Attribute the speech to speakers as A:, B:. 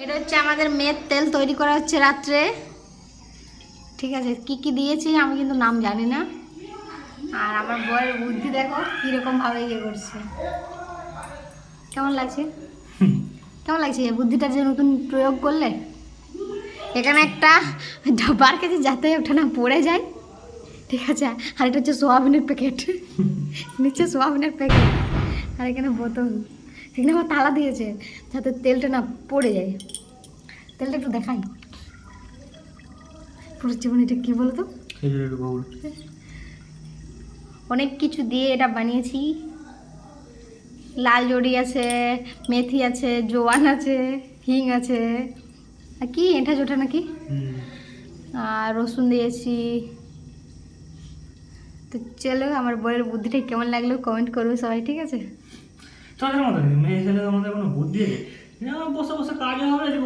A: এটা হচ্ছে আমাদের মেয়ের তেল তৈরি করা হচ্ছে রাত্রে, ঠিক আছে। কি কি দিয়েছি আমি কিন্তু নাম জানি না। আর আমার বউয়ের বুদ্ধি দেখো কীরকমভাবে ইয়ে করছে। কেমন লাগছে? কেমন লাগছে এই বুদ্ধিটা যে নতুন প্রয়োগ করলে? এখানে একটা ডাবার কাছে যাতে ওটা না পড়ে যায়, ঠিক আছে। আর এটা হচ্ছে সোয়াবিনের প্যাকেট, নিচে সোয়াবিনের প্যাকেট, আর এখানে বোতল। এখানে আমার তালা দিয়েছে যাতে তেলটা না পড়ে যায়। তেলটা একটু দেখাই পুরো জীবন। এটা কী বলো তো, অনেক কিছু দিয়ে এটা বানিয়েছি। লাল জড়ি আছে, মেথি আছে, জোয়ান আছে, হিং আছে, আর কি এটা জোটা নাকি, আর রসুন দিয়েছি। তো চলো, আমার বইয়ের বুদ্ধিটা কেমন লাগলো কমেন্ট করবে সবাই, ঠিক আছে।
B: চলে আমাদের মেয়ে ছেলে আমাদের কোনো বুদ্ধি আছে বসে বসে কাজ হবে।